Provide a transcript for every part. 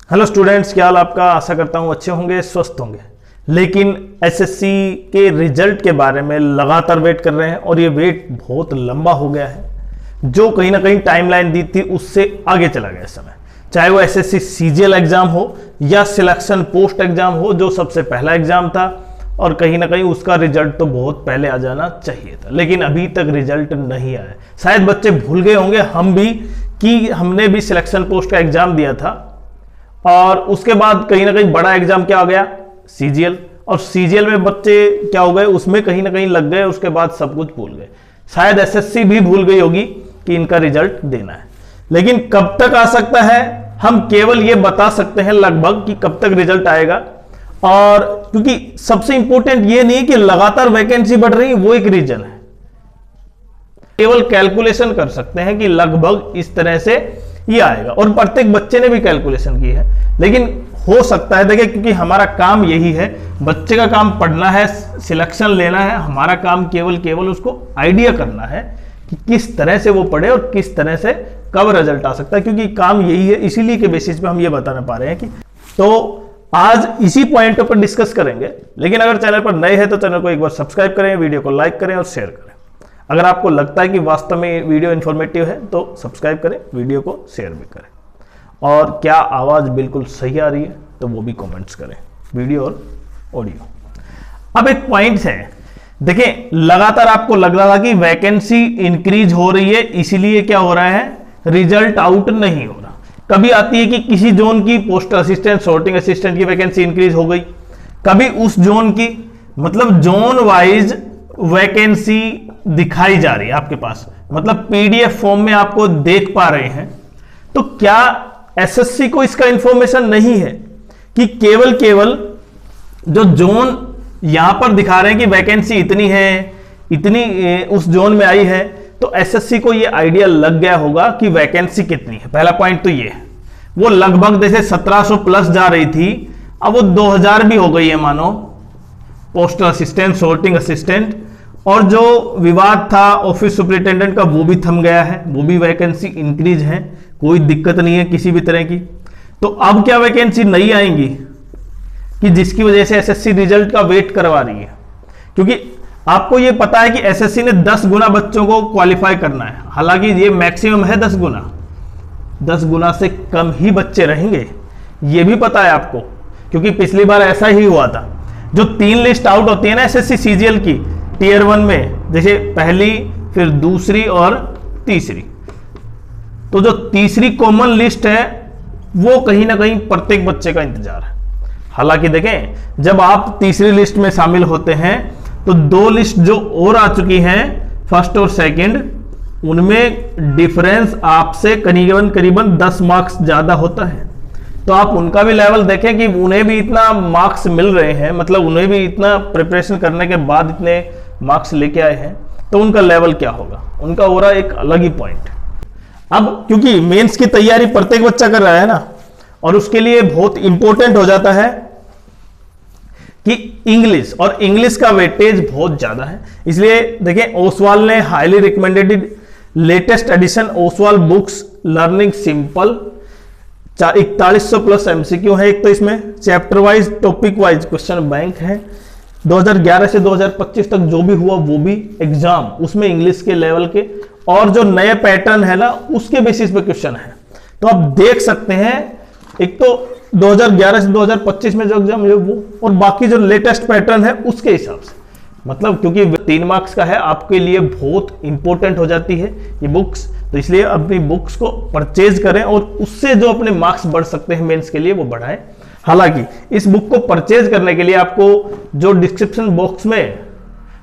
Hello students, क्या हाल आपका। आशा करता हूँ अच्छे होंगे, स्वस्थ होंगे। लेकिन एसएससी के रिजल्ट के बारे में लगातार वेट कर रहे हैं और ये वेट बहुत लंबा हो गया है। जो कहीं ना कहीं टाइमलाइन दी थी उससे आगे चला गया इस समय, चाहे वो एसएससी सीजीएल एग्जाम हो या सिलेक्शन पोस्ट एग्जाम हो, जो सबसे पहला एग्जाम था और कहीं ना कहीं उसका रिजल्ट तो बहुत पहले आ जाना चाहिए था, लेकिन अभी तक रिजल्ट नहीं आया। शायद बच्चे भूल गए होंगे, हम भी, कि हमने भी सिलेक्शन पोस्ट का एग्जाम दिया था और उसके बाद कहीं ना कहीं बड़ा एग्जाम क्या आ गया, सीजीएल। और सीजीएल में बच्चे क्या हो गए, उसमें कहीं ना कहीं लग गए, उसके बाद सब कुछ भूल गए। शायद एसएससी भी भूल गई होगी कि इनका रिजल्ट देना है, लेकिन कब तक आ सकता है हम केवल ये बता सकते हैं लगभग कि कब तक रिजल्ट आएगा। और क्योंकि सबसे इंपॉर्टेंट ये नहीं है कि लगातार वैकेंसी बढ़ रही है, वो एक रीजन है। केवल कैलकुलेशन कर सकते हैं कि लगभग इस तरह से ये आएगा, और प्रत्येक बच्चे ने भी कैलकुलेशन की है। लेकिन हो सकता है, देखिए, क्योंकि हमारा काम यही है, बच्चे का काम पढ़ना है, सिलेक्शन लेना है, हमारा काम केवल उसको आइडिया करना है कि किस तरह से वो पढ़े और किस तरह से कब रिजल्ट आ सकता है, क्योंकि काम यही है। इसीलिए के बेसिस पे हम ये बताना पा रहे हैं कि तो आज इसी पॉइंट पर डिस्कस करेंगे। लेकिन अगर चैनल पर नए हैं तो चैनल को एक बार सब्सक्राइब करें, वीडियो को लाइक करें और शेयर करें। अगर आपको लगता है कि वास्तव में वीडियो इन्फॉर्मेटिव है तो सब्सक्राइब करें, वीडियो को शेयर भी करें। और क्या आवाज़ बिल्कुल सही आ रही है तो वो भी कमेंट्स करें, वीडियो और ऑडियो। अब एक पॉइंट है, देखिए, लगातार आपको लग रहा था कि वैकेंसी इंक्रीज हो रही है, इसीलिए क्या हो रहा है, रिजल्ट आउट नहीं हो रहा। कभी आती है कि किसी जोन की पोस्टल असिस्टेंट, सॉर्टिंग असिस्टेंट की वैकेंसी इंक्रीज हो गई, कभी उस जोन की, मतलब जोन वाइज वैकेंसी दिखाई जा रही है आपके पास, मतलब पीडीएफ फॉर्म में आपको देख पा रहे हैं। तो क्या एसएससी को इसका इंफॉर्मेशन नहीं है कि केवल जो जोन यहां पर दिखा रहे हैं कि वैकेंसी इतनी है, इतनी उस जोन में आई है, तो एसएससी को ये आइडिया लग गया होगा कि वैकेंसी कितनी है। पहला पॉइंट तो ये है, वो लगभग जैसे 1700 प्लस जा रही थी, अब वो 2000 भी हो गई है मानो, पोस्टल असिस्टेंट, सॉर्टिंग असिस्टेंट। और जो विवाद था ऑफिस सुपरिटेंडेंट का, वो भी थम गया है, वो भी वैकेंसी इंक्रीज है, कोई दिक्कत नहीं है किसी भी तरह की। तो अब क्या वैकेंसी नहीं आएंगी कि जिसकी वजह से एसएससी रिजल्ट का वेट करवा रही है, क्योंकि आपको ये पता है कि एसएससी ने 10 गुना बच्चों को क्वालिफाई करना है। हालांकि ये मैक्सिमम है 10 गुना, 10 गुना से कम ही बच्चे रहेंगे, ये भी पता है आपको, क्योंकि पिछली बार ऐसा ही हुआ था। जो 3 लिस्ट आउट होती है ना एसएससी सीजीएल की टीयर 1 में, जैसे पहली, फिर दूसरी और तीसरी, तो जो तीसरी कॉमन लिस्ट है वो कहीं ना कहीं प्रत्येक बच्चे का इंतजार है। हालांकि देखें, जब आप तीसरी लिस्ट में शामिल होते हैं तो 2 लिस्ट जो और आ चुकी हैं, फर्स्ट और सेकंड, उनमें डिफरेंस आपसे करीबन 10 मार्क्स ज्यादा होता है। तो आप उनका भी लेवल देखें कि उन्हें भी इतना मार्क्स मिल रहे हैं, मतलब उन्हें भी इतना प्रिपरेशन करने के बाद इतने मार्क्स लेके आए हैं, तो उनका लेवल क्या होगा, उनका हो रहा है एक अलग ही पॉइंट। अब क्योंकि मेंस की तैयारी प्रत्येक बच्चा कर रहा है ना, और उसके लिए बहुत इंपॉर्टेंट हो जाता है कि इंग्लिश, और इंग्लिश का वेटेज बहुत ज्यादा है। इसलिए देखिए, ओसवाल ने highly recommended latest edition Oswal books learning simple, 4100 plus MCQ है एक, तो इसमें chapter wise, topic wise question bank है। 2011 से 2025 तक जो भी हुआ वो भी एग्जाम, उसमें इंग्लिश के लेवल के और जो नए पैटर्न है ना उसके बेसिस पे क्वेश्चन है। तो आप देख सकते हैं, एक तो 2011 से 2025 में जो एग्जाम है वो, और बाकी जो लेटेस्ट पैटर्न है उसके हिसाब से, मतलब क्योंकि 3 मार्क्स का है, आपके लिए बहुत इंपॉर्टेंट हो जाती है ये बुक्स। तो इसलिए अपनी बुक्स को परचेज करें और उससे जो अपने मार्क्स बढ़ सकते हैं मेंस के लिए वो बढ़ाएं। हालांकि इस बुक को परचेज करने के लिए आपको जो डिस्क्रिप्शन बॉक्स में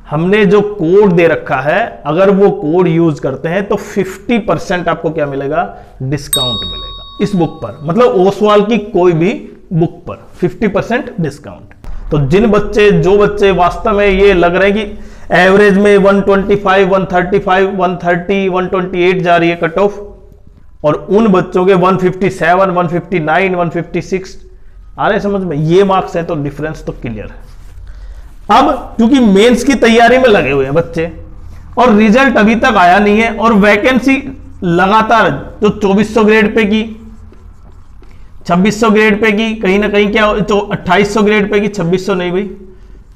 हमने जो कोड दे रखा है, अगर वो कोड यूज करते हैं तो 50% आपको क्या मिलेगा, डिस्काउंट मिलेगा इस बुक पर, मतलब ओसवाल की कोई भी बुक पर 50% डिस्काउंट। तो जो बच्चे वास्तव में ये लग रहे हैं कि एवरेज में 125, 135, 130, 128 जा रही है कट ऑफ, और उन बच्चों के 157, 159, 156 आ रहे समझ में, ये मार्क्स हैं, तो डिफरेंस तो क्लियर है। अब क्योंकि मेंस की तैयारी में लगे हुए हैं बच्चे और रिजल्ट अभी तक आया नहीं है, और वैकेंसी लगातार जो 2400 ग्रेड पे की 2600 ग्रेड पे की कहीं ना कहीं क्या, तो 2800 ग्रेड पे की, 2600 नहीं भाई,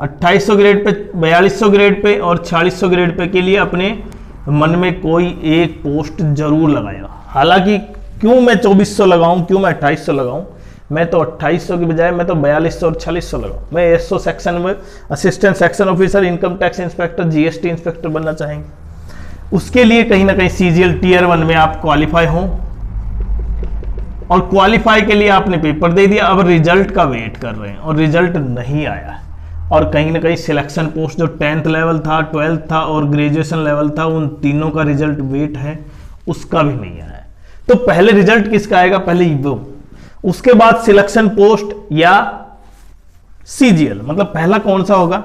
2800 ग्रेड पे, 4200 ग्रेड पे और 4600 ग्रेड पे के लिए अपने मन में कोई एक पोस्ट जरूर लगाएगा। हालांकि क्यों मैं 2400 लगाऊं, क्यों मैं 2800 लगाऊं, मैं तो 2800 की बजाय मैं तो 4200 और 4600 लगाऊं। मैं एसओ सेक्शन में assistant section officer, income tax inspector, GST inspector बनना चाहेंगे। उसके लिए कहीं ना कहीं सीजीएल टीयर 1 में आप क्वालिफाई हो, और क्वालिफाई के लिए आपने पेपर दे दिया, अब रिजल्ट का वेट कर रहे हैं और रिजल्ट नहीं आया है। और कहीं ना कहीं सिलेक्शन पोस्ट जो 10th लेवल था, 12th था और ग्रेजुएशन लेवल था, उन तीनों का रिजल्ट वेट है, उसका भी नहीं आया है। तो पहले रिजल्ट किसका आएगा, पहले वो, उसके बाद सिलेक्शन पोस्ट या सीजीएल, मतलब पहला कौन सा होगा।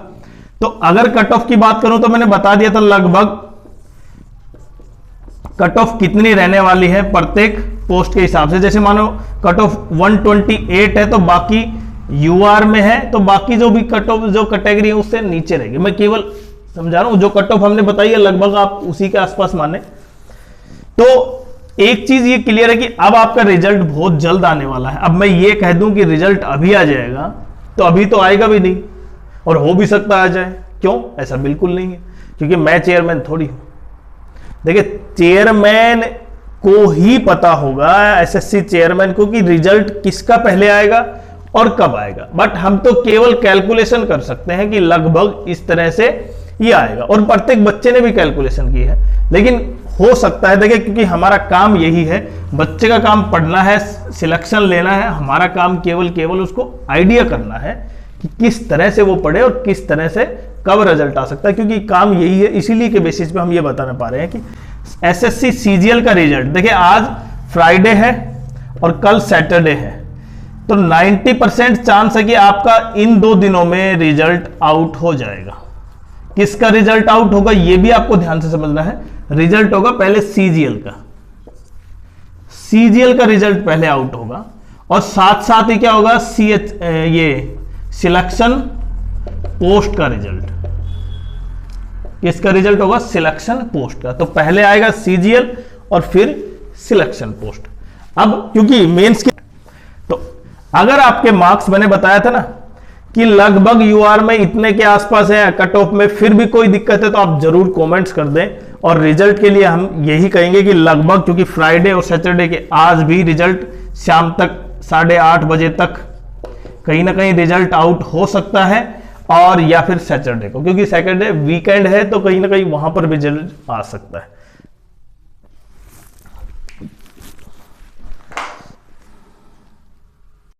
तो अगर कट ऑफ की बात करूं तो मैंने बता दिया था लगभग कट ऑफ कितनी रहने वाली है प्रत्येक पोस्ट के हिसाब से। जैसे मानो कट ऑफ 128 है तो बाकी यूआर में है, तो बाकी जो भी कट ऑफ जो कैटेगरी है उससे नीचे रहेगी। मैं केवल समझा रहा हूं, जो कट ऑफ हमने बताई है लगभग आप उसी के आसपास माने। तो एक चीज ये क्लियर है कि अब आपका रिजल्ट बहुत जल्द आने वाला है। अब मैं ये कह दूं कि रिजल्ट अभी आ जाएगा तो अभी तो आएगा भी नहीं, और हो भी सकता आ जाए। क्यों, ऐसा बिल्कुल नहीं है, क्योंकि मैं चेयरमैन थोड़ी हूं। देखिए, चेयरमैन को ही पता होगा, एसएससी चेयरमैन को, कि रिजल्ट किसका पहले आएगा और कब आएगा। बट हम तो केवल कैलकुलेशन कर सकते हैं कि लगभग इस तरह से ये आएगा, और प्रत्येक बच्चे ने भी कैलकुलेशन की है। लेकिन हो सकता है, देखिए, क्योंकि हमारा काम यही है, बच्चे का काम पढ़ना है, सिलेक्शन लेना है, हमारा काम केवल उसको आइडिया करना है कि किस तरह से वो पढ़े और किस तरह से कब रिजल्ट आ सकता है, क्योंकि काम यही है। इसीलिए के बेसिस पे हम ये बताना पा रहे हैं कि एसएससी सीजीएल का रिजल्ट, देखिए आज फ्राइडे है और कल सैटरडे है, तो 90% चांस है कि आपका इन 2 दिनों में रिजल्ट आउट हो जाएगा। किसका रिजल्ट आउट होगा ये भी आपको ध्यान से समझना है। रिजल्ट होगा पहले सीजीएल का, सीजीएल का रिजल्ट पहले आउट होगा, और साथ साथ ही क्या होगा, ये सिलेक्शन पोस्ट का रिजल्ट। किसका रिजल्ट होगा, सिलेक्शन पोस्ट का। तो पहले आएगा सीजीएल और फिर सिलेक्शन पोस्ट। अब क्योंकि मेंस की, तो अगर आपके मार्क्स मैंने बताया था ना कि लगभग यूआर में इतने के आसपास है, कट ऑफ में फिर भी कोई दिक्कत है तो आप जरूर कमेंट्स कर दें। और रिजल्ट के लिए हम यही कहेंगे कि लगभग, क्योंकि फ्राइडे और सैटरडे के आज भी रिजल्ट शाम तक 8:30 बजे तक कहीं ना कहीं रिजल्ट आउट हो सकता है, और या फिर सैटरडे को, क्योंकि सैटरडे वीकेंड है तो कहीं ना कहीं वहां पर रिजल्ट आ सकता है।